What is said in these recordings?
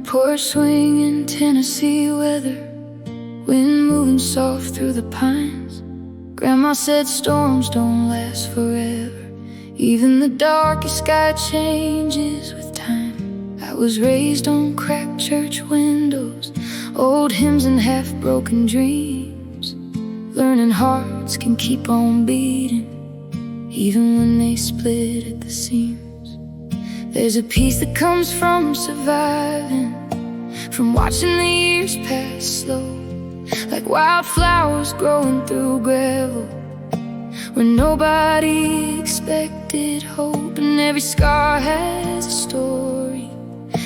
Porch swinging Tennessee weather, wind moving soft through the pines. Grandma said storms don't last forever, even the darkest sky changes with time. I was raised on cracked church windows, old hymns and half-broken dreams, learning hearts can keep on beating even when they split at the seams. There's a peace that comes from surviving, from watching the years pass slow, like wildflowers growing through gravel, when nobody expected hope. And every scar has a story,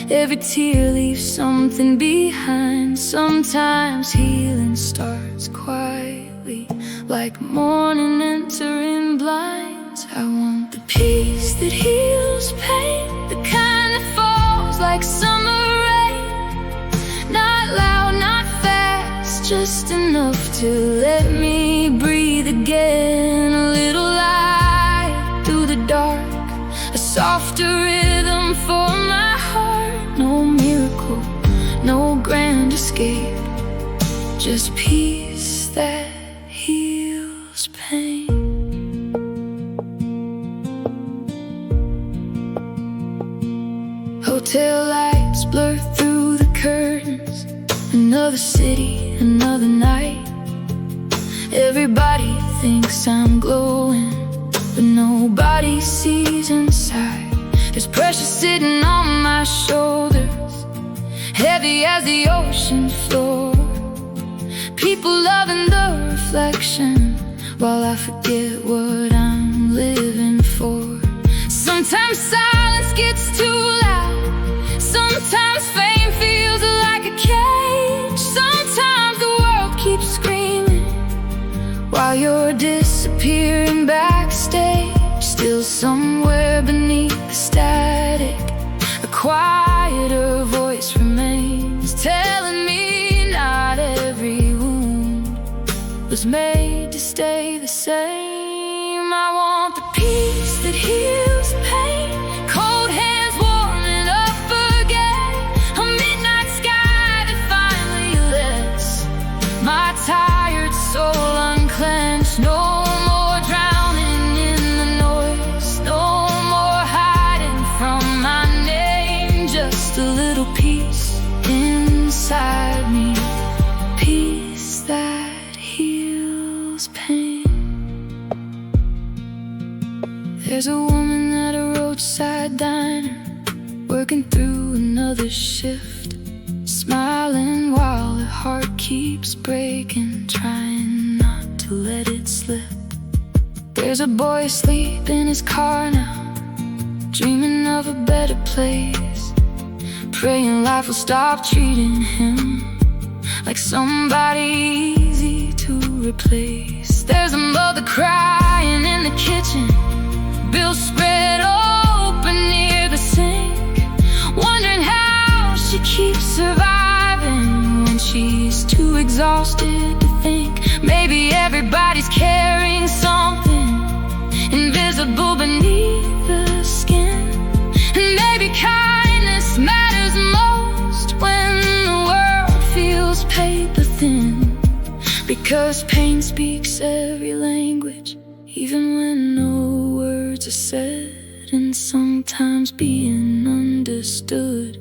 every tear leaves something behind. Sometimes healing starts quietly, like morning entering blinds. I want the peace that heals pain, the kind that falls like summer rain, not loud, not fast, just enough to let me breathe again. A little light through the dark, a softer rhythm for my heart. No miracle, no grand escape, just peace that heals pain. Hotel lights blur through the curtains, another city, another night. Everybody thinks I'm glowing, but nobody sees inside. There's pressure sitting on my shoulders, heavy as the ocean floor. People loving the reflection, while I forget what I'm living for. Sometimes silence gets too loud, sometimes fame feels like a cage. Sometimes the world keeps screaming while you're disappearing backstage. Still somewhere beneath the static, a quieter voice remains, telling me not every wound was made to stay the same. I want the peace that heals pain, cold hands warming up again, a midnight sky that finally lets my tired soul unclench. No more drowning in the noise, no more hiding from my name, just a little peace inside me, peace that heals pain. There's a woman at a roadside diner, working through another shift, smiling while her heart keeps breaking, trying not to let it slip. There's a boy asleep in his car now, dreaming of a better place, praying life will stop treating him like somebody easy to replace. There's a mother crying in the kitchen, bills spread open near the sink, wondering how she keeps surviving when she's too exhausted to think. Maybe everybody's carrying something invisible beneath the skin, and maybe kindness matters most when the world feels paper thin, because pain speaks every language, even when no words are said. And sometimes being understood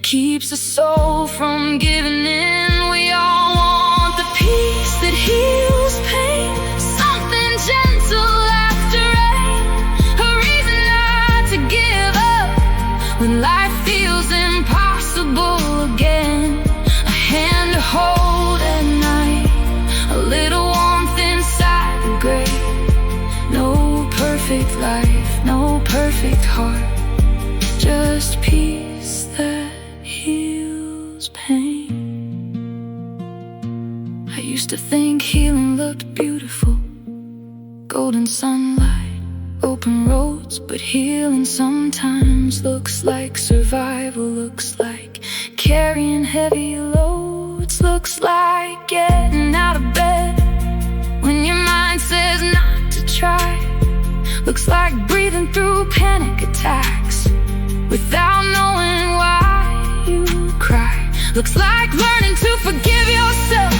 keeps the soul from giving in. We all want the peace that heals pain, something gentle after rain, a reason not to give up when life feels impossible again, a hand to hold at night, a little warmth inside the grave. No perfect life, no perfect heart, just peace that heals pain. I used to think healing looked beautiful, golden sunlight, open roads, but healing sometimes looks like survival, looks like carrying heavy loads, looks like getting out of bed when your mind says not to try, looks like breathing through panic attacks without knowing why you cry. Looks like learning to forgive yourself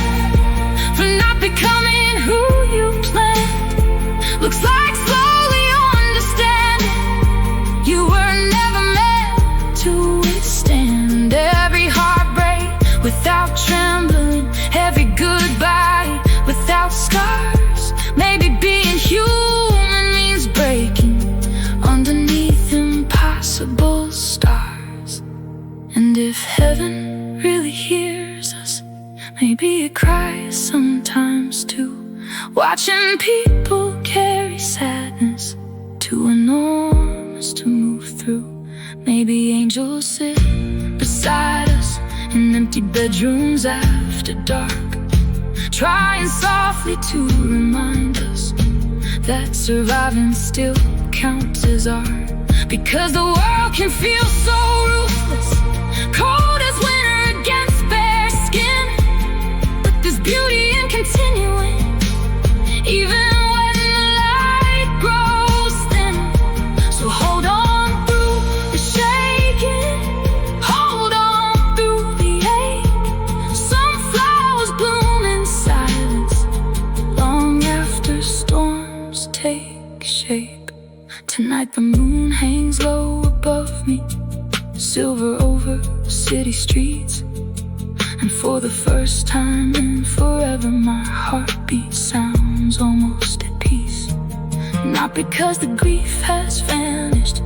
for not becoming who you planned. Looks like slowly understanding you were never meant to withstand every heartbreak without trembling, every goodbye without scars. Maybe being human means breaking underneath impossible stars. And if heaven really hears us, maybe it cries sometimes too, watching people carry sadness too enormous to move through. Maybe angels sit beside us in empty bedrooms after dark, trying softly to remind us that surviving still counts as art. Because the world can feel so ruthless, cold as winter against bare skin, but there's beauty in continuing, even when the light grows thin. So hold on through the shaking, hold on through the ache. Some flowers bloom in silence long after storms take shape. Tonight the moon hangs low above me, silver over city streets, and for the first time in forever my heartbeat sounds almost at peace. Not because the grief has vanished,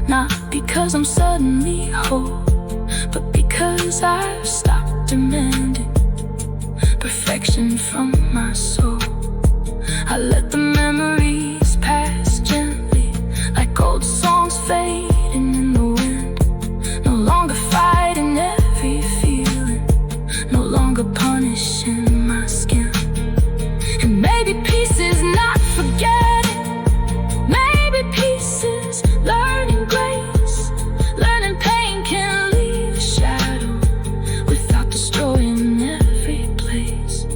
not because I'm suddenly whole, but because I've stopped demanding perfection from my soul. I let the memories pass gently, like old songs fading in the wind. No longer fighting every feeling, no longer punishing my skin. And maybe peace is not forgetting, maybe peace is learning grace. Learning pain can leave a shadow without destroying every place.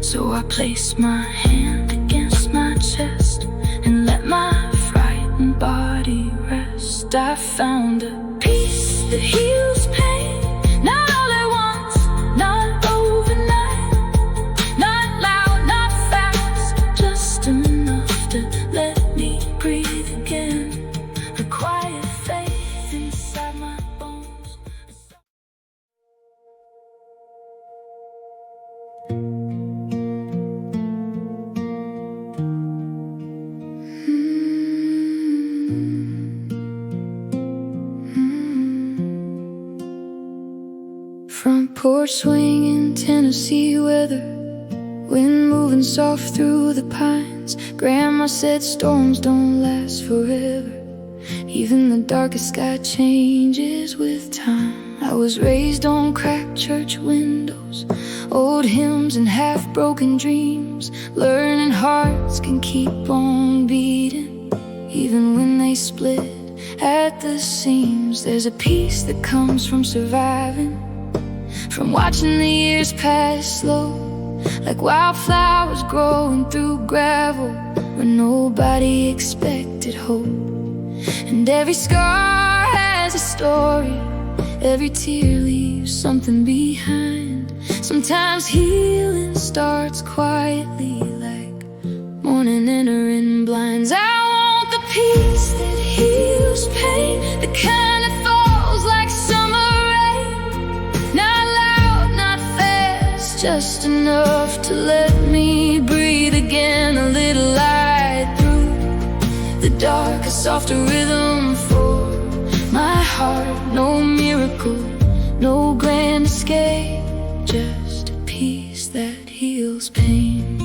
So I place my hand against my chest and let my frightened body rest. I found a peace that heals pain, not all at once, not overnight, not loud, not fast, just enough to let me breathe again. The quiet faith inside my bones. Front porch swinging Tennessee weather, wind moving soft through the pines. Grandma said storms don't last forever, even the darkest sky changes with time. I was raised on cracked church windows, old hymns and half-broken dreams, learning hearts can keep on beating even when they split at the seams. There's a peace that comes from surviving, from watching the years pass slow, like wildflowers growing through gravel when nobody expected hope. And every scar has a story, every tear leaves something behind. Sometimes healing starts quietly, like morning entering blinds. I want the peace that heals pain, the kind that falls like summer rain, not loud, not fast, just enough to let me breathe again. A little light through the dark, a softer rhythm for my heart. No miracle, no grand escape, just a peace that heals pain.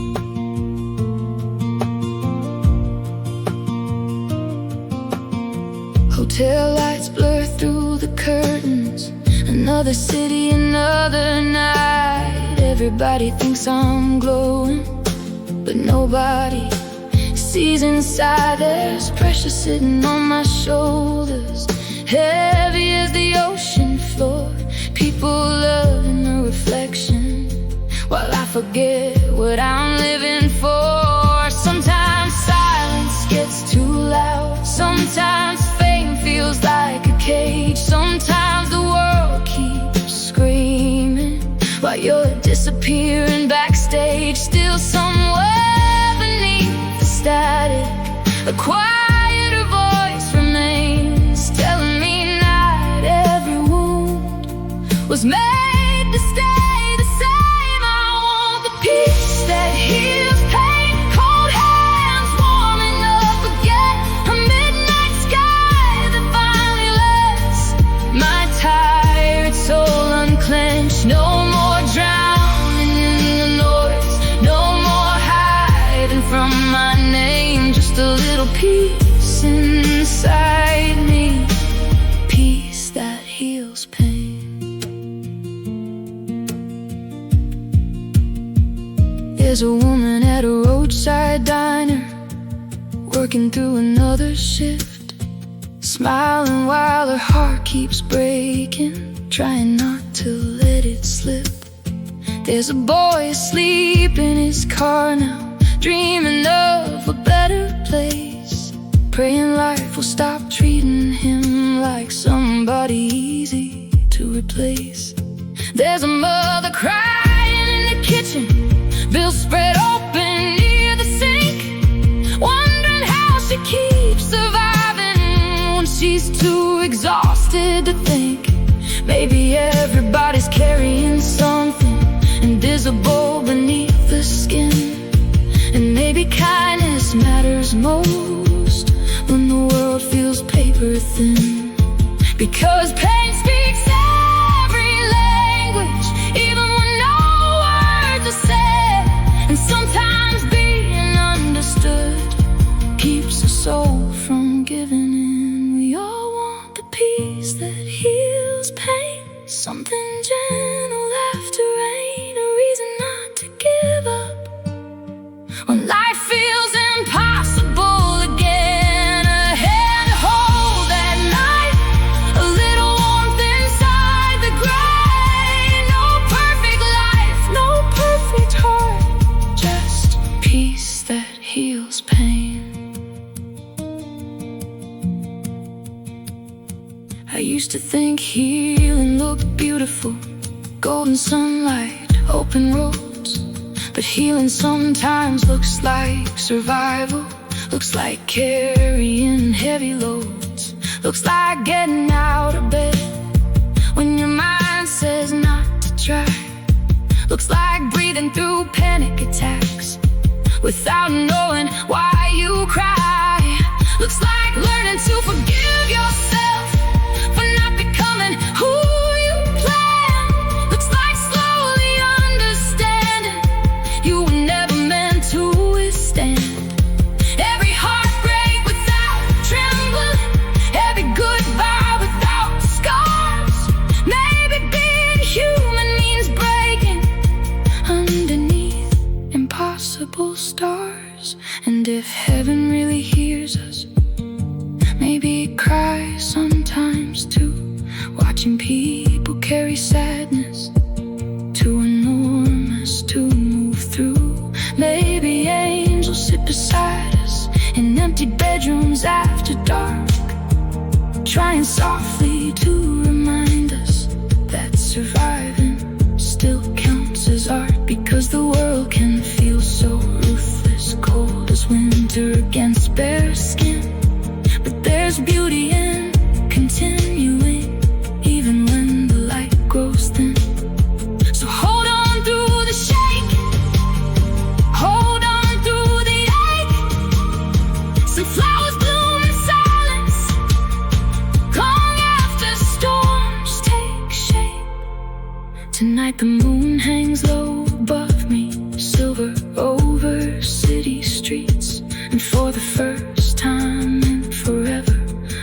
Hotel lights blur through the curtains, another city, another night. Everybody thinks I'm glowing, but nobody sees inside. There's pressure sitting on my shoulders, heavy as the ocean floor. People love in the reflection, while I forget what I'm living for. Sometimes silence gets too loud, sometimes fame feels like a cage, sometimes the world keeps screaming A quieter voice remains, telling me not every wound was made to stay the same. I want the peace that heals pain, cold hands warming up again, a midnight sky that finally lets my tired soul unclench. No more drowning in the noise, no more hiding from my name, just a little peace inside me, peace that heals pain. There's a woman at a roadside diner, working through another shift, smiling while her heart keeps breaking, trying not to let it slip. There's a boy asleep in his car now, dreaming of a better place, praying life will stop treating him like somebody easy to replace. There's a mother crying in the kitchen, bills spread open near the sink, wondering how she keeps surviving when she's too exhausted to think. Maybe everybody's carrying something invisible beneath the skin, and maybe kindness matters most when the world feels paper thin. Because pain speaks every language, even when no words are said, and sometimes being understood keeps a soul from giving in. We all want the peace that heals pain, something gentle after rain, a reason not to give up when life feels impossible again. A hand to hold at night, a little warmth inside the gray. No perfect life, no perfect heart, just peace that heals pain. I used to think healing looked beautiful, golden sunlight, open roads. But healing sometimes looks like survival, looks like carrying heavy loads, looks like getting out of bed when your mind says not to try, looks like breathing through panic attacks without knowing why you cry, looks like learning to forgive yourself for not becoming who you planned, looks like slowly understanding you were never meant to withstand. Every heartbreak without trembling, every goodbye without scars. Maybe being human means breaking underneath impossible stars. And if heaven really hears us, maybe it cries sometimes too, watching people carry sadness too enormous to move through. Maybe angels sit beside us in empty bedrooms after dark, trying softly to remind us that surviving still counts as art. Because the world can feel so ruthless, cold as winter against bare skin, but there's beauty in continuing even when the light grows thin. So hold on through the shake, hold on through the ache. Some flowers bloom in silence long after storms take shape. Tonight the moon hangs low above me, silver over city streets, and for the first time in forever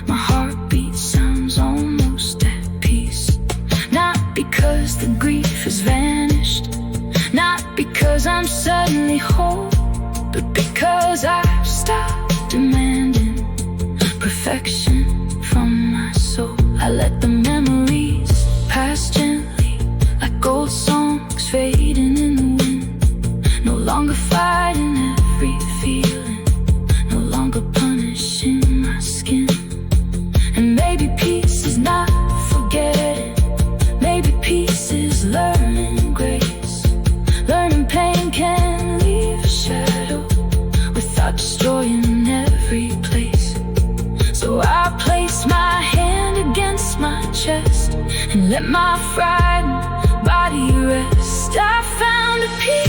my heartbeat sounds almost at peace. Not because the grief has vanished, not because I'm suddenly whole, but because I've stopped demanding perfection from my soul. I let the memories pass gently like old songs fading in the wind, no longer fighting every feeling, no longer punishing my skin. And maybe peace is not forgetting, maybe peace is learning grace, learning pain can leave a shadow without destroying every my frightened body rest. I found a peace